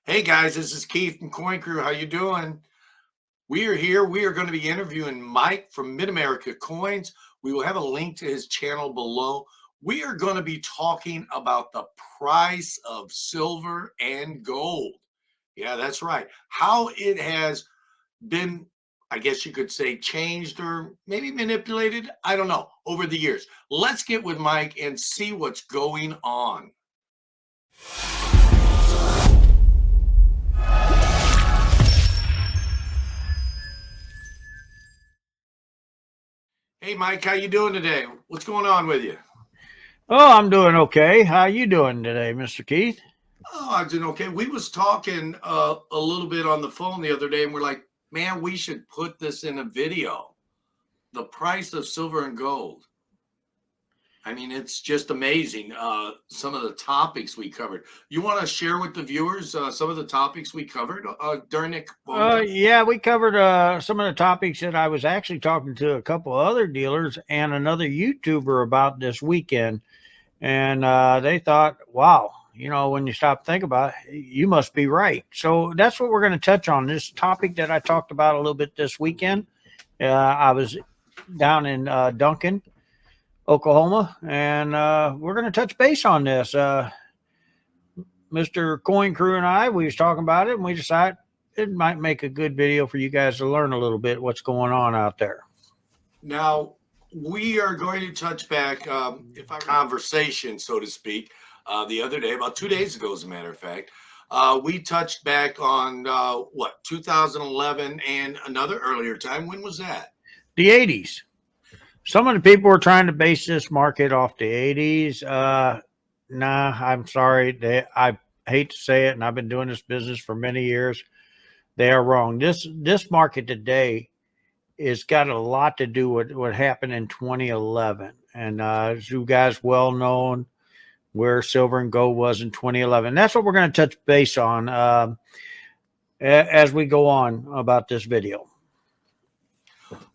Hey guys, this is Keith from Coin Crew. How you doing? We are here. We are going to be interviewing Mike from Mid America Coins. We will have a link to his channel below. We are going to be talking about the price of silver and gold. Yeah, that's right. How it has been, I guess you could say, changed or maybe manipulated. I don't know, over the years. Let's get with Mike and see what's going on. Hey Mike, how you doing today? What's going on with you? Oh, I'm doing okay. How you doing today, Mr. Keith? Oh, I'm doing okay. We was talking a little bit on the phone the other day, and we're like, man, we should put this in a video. The price of silver and gold. I mean, it's just amazing. Some of the topics we covered. You want to share with the viewers some of the topics we covered during the phone? Yeah, we covered some of the topics that I was actually talking to a couple other dealers and another YouTuber about this weekend. And they thought, wow, when you stop and think about it, you must be right. So that's what we're going to touch on, this topic that I talked about a little bit this weekend. I was down in Duncan, Oklahoma, and we're going to touch base on this. Mr. Coin Crew and we was talking about it, and we decided it might make a good video for you guys to learn a little bit what's going on out there. Now, we are going to touch back, if I conversation, so to speak, the other day, about 2 days ago, as a matter of fact. We touched back on 2011 and another earlier time. When was that? The 80s. Some of the people were trying to base this market off the 80s. Nah, I'm sorry. I hate to say it, and I've been doing this business for many years. They are wrong. This market today has got a lot to do with what happened in 2011. And as you guys well known, where silver and gold was in 2011. That's what we're going to touch base on as we go on about this video.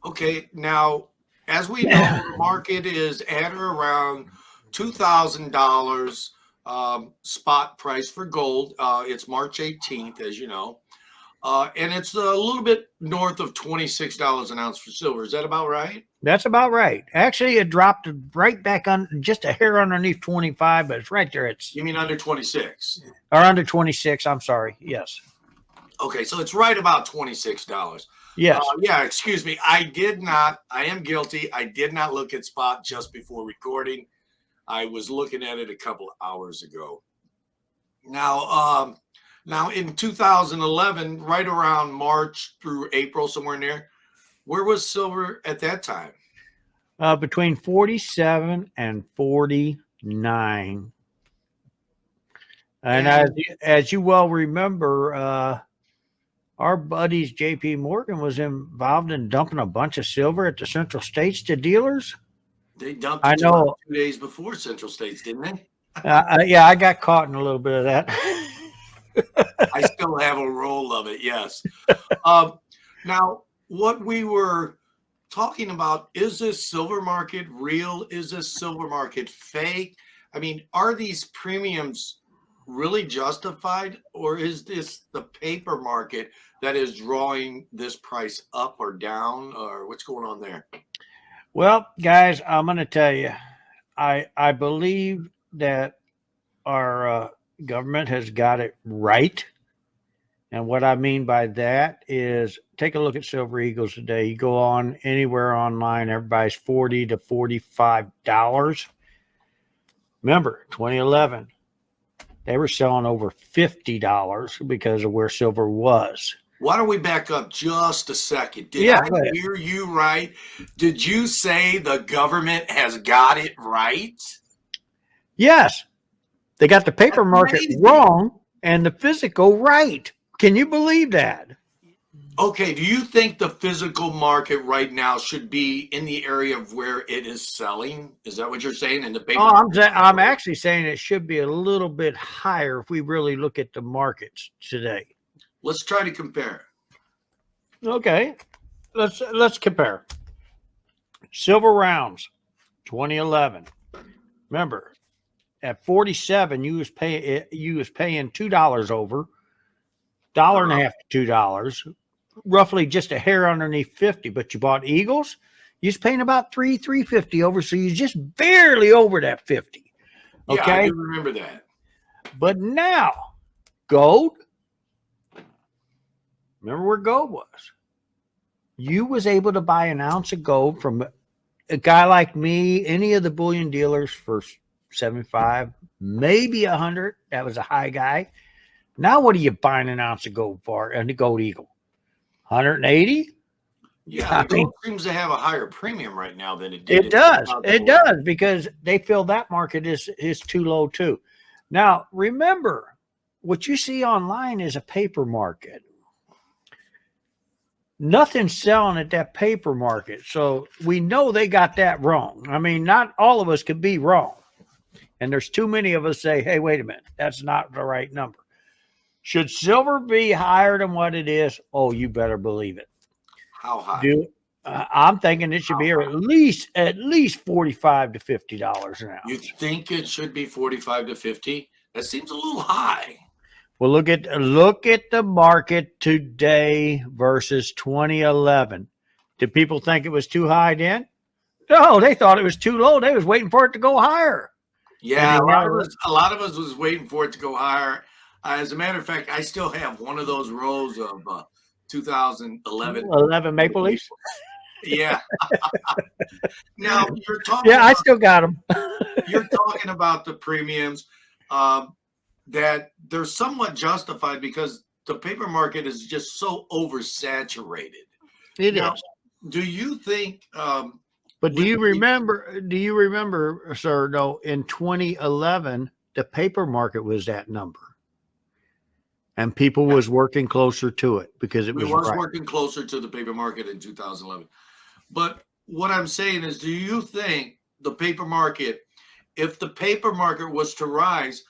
Okay, now, as we know, the market is at or around $2,000 spot price for gold. It's March 18th, as you know. And it's a little bit north of $26 an ounce for silver. Is that about right? That's about right. Actually, it dropped right back on just a hair underneath 25, but it's right there. You mean under 26? Or under 26, I'm sorry. Yes. Okay, so it's right about $26. Yes. Yeah, excuse me. I am guilty. I did not look at spot just before recording. I was looking at it a couple of hours ago. Now in 2011, right around March through April, somewhere in there, where was silver at that time? Between 47 and 49. And as you well remember, our buddies JP Morgan was involved in dumping a bunch of silver at the Central States to dealers. They dumped it 2 days before Central States, didn't they? Yeah, I got caught in a little bit of that. I still have a roll of it, yes. Now, what we were talking about, is this silver market real? Is this silver market fake? I mean, are these premiums really justified, or is this the paper market that is drawing this price up or down, or what's going on there? Well, guys, I'm going to tell you, I believe that our government has got it right. And what I mean by that is, take a look at Silver Eagles today. You go on anywhere online, everybody's $40 to $45. Remember, 2011, they were selling over $50 because of where silver was. Why don't we back up just a second? Did I hear you right? Did you say the government has got it right? Yes. They got the paper market wrong and the physical right. Can you believe that? Okay, do you think the physical market right now should be in the area of where it is selling? Is that what you're saying? In the paper? I'm actually saying it should be a little bit higher if we really look at the markets today. Let's try to compare. Okay, let's compare. Silver rounds, 2011. Remember, at 47, you was paying $2 over. $1.50 to $2, roughly just a hair underneath 50. But you bought Eagles, you're paying about $3.50 over, so you're just barely over that 50. Yeah, I Okay, do remember that. but now gold. Remember where gold was? You was able to buy an ounce of gold from a guy like me, any of the bullion dealers for 75, maybe 100. That was a high guy. Now, what are you buying an ounce of gold for? And the Gold Eagle, 180. Yeah, I the mean, gold seems to have a higher premium right now than it did. it does. It 2011. does, because they feel that market is too low too. Now, remember, what you see online is a paper market. Nothing's selling at that paper market. So we know they got that wrong. I mean, not all of us could be wrong. And there's too many of us say, hey, wait a minute, that's not the right number. Should silver be higher than what it is? Oh, you better believe it. How high? I'm thinking it should be at least $45 to $50 an You ounce. think it should be 45 to 50? That seems a little high. Well, look at the market today versus 2011. Did people think it was too high then? No, they thought it was too low. They was waiting for it to go higher. Yeah, a lot of us was waiting for it to go higher. As a matter of fact, I still have one of those rows of 2011 11 Maple Leafs. Yeah. Now you're talking. Yeah, I still got them. You're talking about the premiums that they're somewhat justified because the paper market is just so oversaturated. It Now, is. do you think? But do you remember? Do you remember, sir? No, in 2011, the paper market was that number, and people was working closer to it because it was right. Working closer to the paper market in 2011. But what I'm saying is, do you think the paper market, if the paper market was to rise,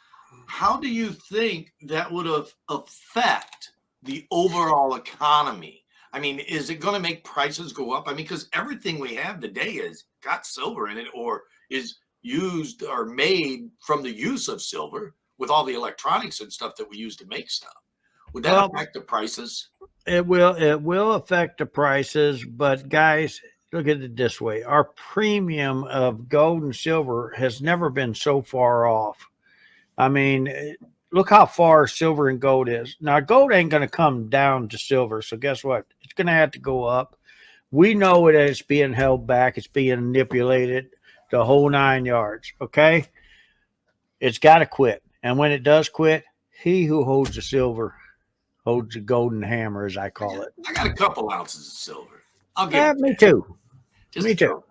how do you think that would affect the overall economy? I mean, is it going to make prices go up? I mean, because everything we have today has got silver in it or is used or made from the use of silver with all the electronics and stuff that we use to make stuff. Would that affect the prices? It will affect the prices, but guys, look at it this way. Our premium of gold and silver has never been so far off. I mean, look how far silver and gold is. Now, gold ain't going to come down to silver, so guess what? It's going to have to go up. We know it is being held back. It's being manipulated, the whole 9 yards, okay? It's got to quit. And when it does quit, he who holds the silver holds the golden hammer, as I call it. I got a couple ounces of silver. I'll give it. Me too. Just Me too.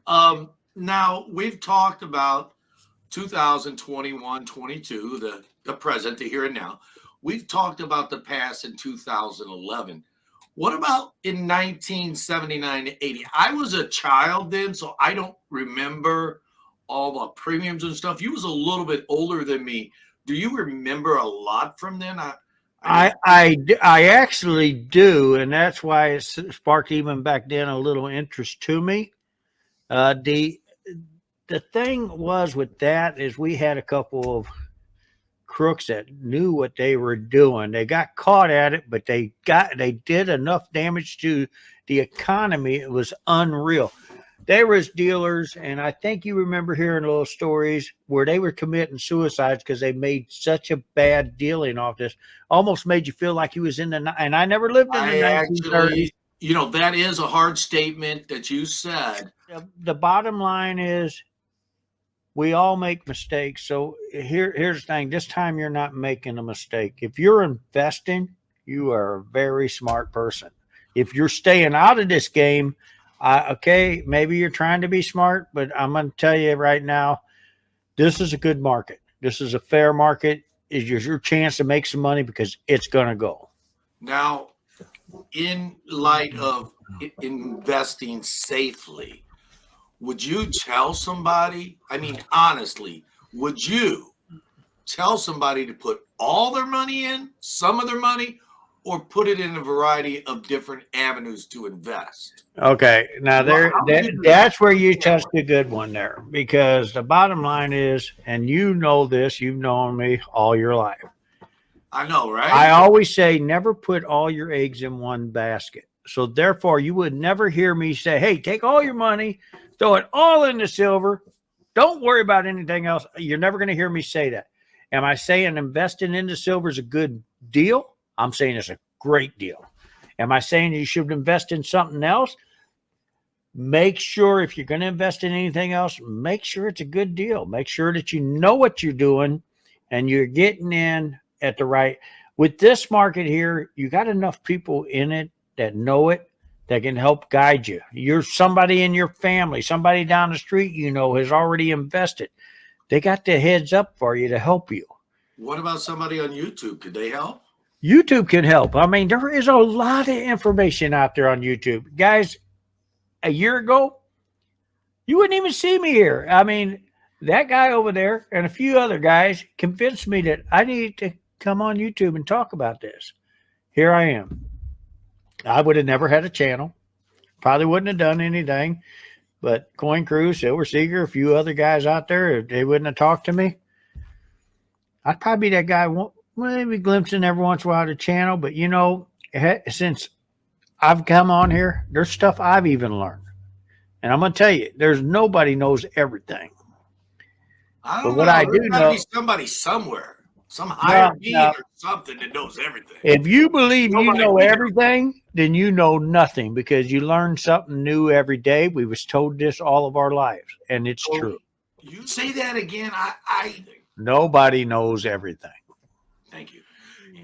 Now, we've talked about 2021, 22, the present, the here and now. We've talked about the past in 2011. What about in 1979 to 80? I was a child then, so I don't remember all the premiums and stuff. You was a little bit older than me. Do you remember a lot from then? I actually do, and that's why it sparked even back then a little interest to me. The thing was with that is we had a couple of crooks that knew what they were doing. They got caught at it, but they did enough damage to the economy. It was unreal. There was dealers, and I think you remember hearing little stories where they were committing suicides because they made such a bad dealing off this. Almost made you feel like you was in the, and I never lived in the 1930s. You know, that is a hard statement that you said. The bottom line is we all make mistakes. So here's the thing. This time you're not making a mistake. If you're investing, you are a very smart person. If you're staying out of this game, okay, maybe you're trying to be smart, but I'm going to tell you right now, this is a good market. This is a fair market. Is your chance to make some money because it's going to go. Now, in light of investing safely, would you tell somebody, I mean, honestly, would you tell somebody to put all their money in, some of their money, or put it in a variety of different avenues to invest? Okay, now that's where you touched a good one there, because the bottom line is, and you know this, you've known me all your life, I know, right? I always say never put all your eggs in one basket. So therefore, you would never hear me say, hey, take all your money, throw it all into silver. Don't worry about anything else. You're never going to hear me say that. Am I saying investing into silver is a good deal? I'm saying it's a great deal. Am I saying you should invest in something else? Make sure if you're going to invest in anything else, make sure it's a good deal. Make sure that you know what you're doing and you're getting in at the right. With this market here, you got enough people in it that know it, that can help guide you. You're somebody in your family, somebody down the street you know has already invested. They got the heads up for you to help you. What about somebody on YouTube? Could they help? YouTube can help. I mean, there is a lot of information out there on YouTube. Guys, a year ago, you wouldn't even see me here. I mean, that guy over there and a few other guys convinced me that I needed to come on YouTube and talk about this. Here I am. I would have never had a channel. Probably wouldn't have done anything. But Coin Crew, Silver Seeker, a few other guys out there, if they wouldn't have talked to me, I'd probably be that guy, maybe glimpsing every once in a while the channel. But, you know, since I've come on here, there's stuff I've even learned. And I'm going to tell you, there's nobody knows everything. I But don't what know. I There's do got to know, be somebody somewhere, some higher being or something that knows everything. if you believe you Nobody know here. everything, then you know nothing because you learn something new every day. We was told this all of our lives, and it's So, true. you say that again. I Nobody knows everything. thank you.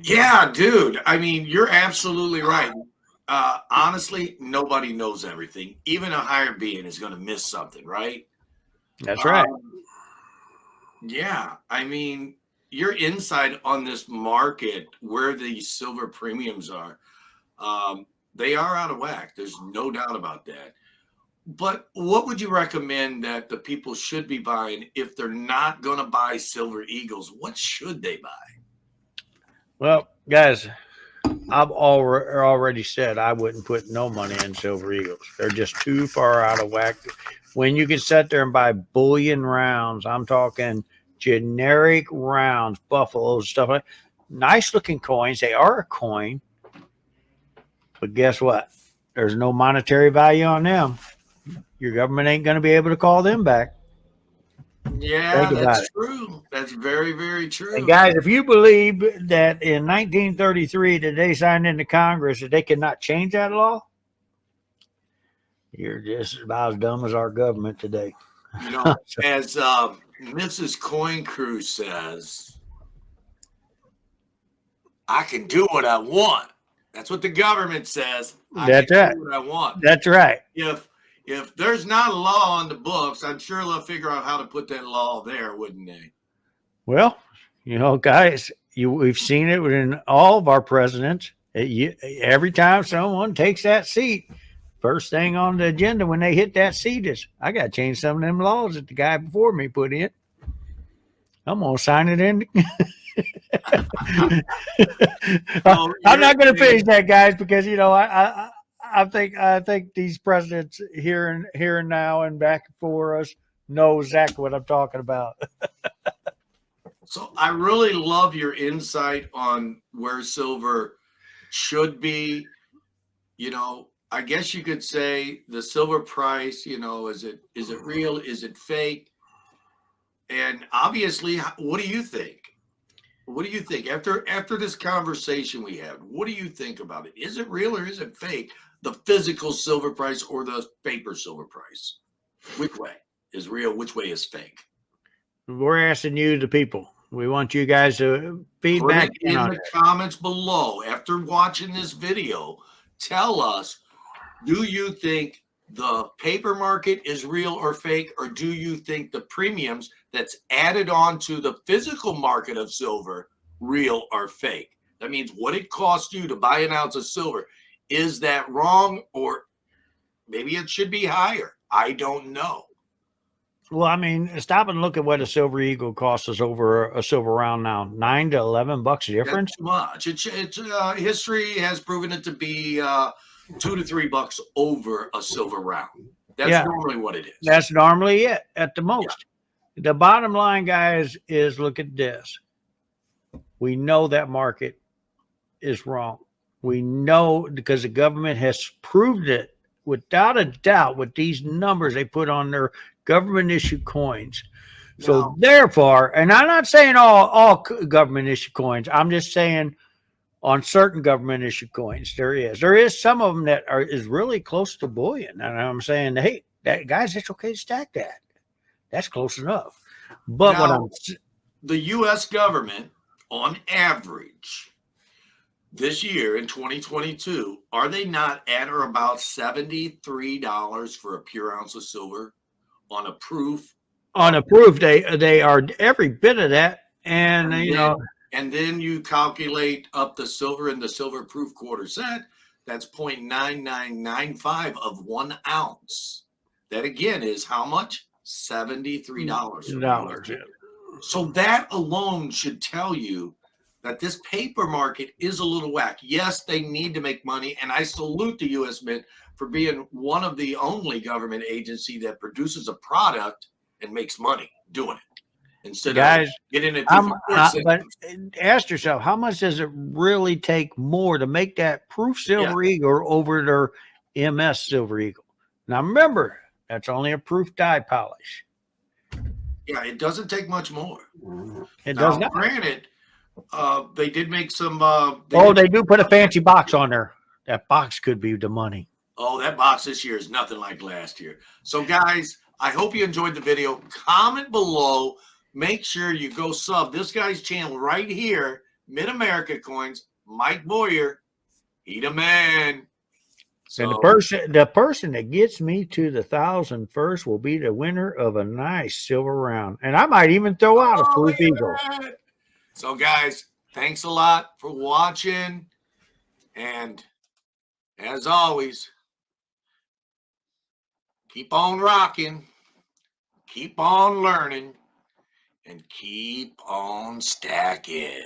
Yeah, dude. I mean, you're absolutely right. Honestly, nobody knows everything. Even a higher being is going to miss something, right? That's right. Yeah. I mean, your insight on this market, where the silver premiums are, they are out of whack. There's no doubt about that. But what would you recommend that the people should be buying if they're not going to buy Silver Eagles? What should they buy? Well, guys, I've already said I wouldn't put no money in Silver Eagles. They're just too far out of whack. When you can sit there and buy bullion rounds, I'm talking generic rounds, buffaloes, stuff like nice looking coins. They are a coin, but guess what? There's no monetary value on them. Your government ain't going to be able to call them back. Yeah, Think about that's it. true. That's very, very And true. guys, if you believe that in 1933 that they signed into Congress that they cannot change that law, you're just about as dumb as our government today. You know, as Mrs. Coin Crew says, I can do what I want. That's what the government says. That's can right. do what I want. That's right. If there's not a law on the books, I'm sure they'll figure out how to put that law there, wouldn't they? Well, you know, guys, we've seen it in all of our presidents. Every time someone takes that seat, first thing on the agenda when they hit that seat is, I got to change some of them laws that the guy before me put in. I'm going to sign it in. I'm not going to finish that, guys, because you know I think these presidents here and now and back for us know exactly what I'm talking about. So I really love your insight on where silver should be. You know, I guess you could say the silver price, you know, is it real? Is it fake? And obviously, what do you think? What do you think after this conversation we had? What do you think about it? Is it real or is it fake? The physical silver price or the paper silver price? Which way is real? Which way is fake? We're asking you, the people. We want you guys to feedback Put it in the comments below. After watching this video, tell us, do you think the paper market is real or fake, or do you think the premiums that's added on to the physical market of silver real or fake? That means what it costs you to buy an ounce of silver. Is that wrong, or maybe it should be higher? I don't know. Well, I mean, stop and look at what a silver eagle costs us over a silver round now. $9 to $11 difference. That's too much. History has proven it to be $2 to $3 over a silver round. That's normally what it is. That's normally it at the most. Yeah. The bottom line, guys, is look at this. We know that market is wrong. We know because the government has proved it without a doubt with these numbers they put on their government issued coins. So Now, therefore, and I'm not saying all government issued coins. I'm just saying on certain government issued coins there is some of them that are is really close to bullion, and I'm saying, hey, that guys, it's okay to stack that. That's close enough. But what now, the U.S. government, on average, this year in 2022, are they not at or about $73 for a pure ounce of silver on a proof? on a proof, they are every bit of that, and And you then, know, and then you calculate up the silver in the silver proof quarter set. That's 0.9995 of 1 ounce. That again is how much? $73 for the US. dollars. So that alone should tell you that this paper market is a little whack. Yes, they need to make money, and I salute the U.S. Mint for being one of the only government agency that produces a product and makes money doing it instead Guys, of getting it through the court but system. ask yourself, how much does it really take more to make that proof Yeah, silver eagle over their MS silver eagle? Now remember, that's only a proof die polish. yeah, it doesn't take much more. It does Now, not. granted, they did make some. They do put a fancy box on there. That box could be the money. Oh, that box this year is nothing like last year. So, guys, I hope you enjoyed the video. Comment below. Make sure you go sub this guy's channel right here, Mid-America Coins, Mike Boyer. He the man. So, And the person that gets me to the 1,000 first will be the winner of a nice silver round. And I might even throw out a oh, proof look eagle. at that. So, guys, thanks a lot for watching. And as always, keep on rocking, keep on learning, and keep on stacking.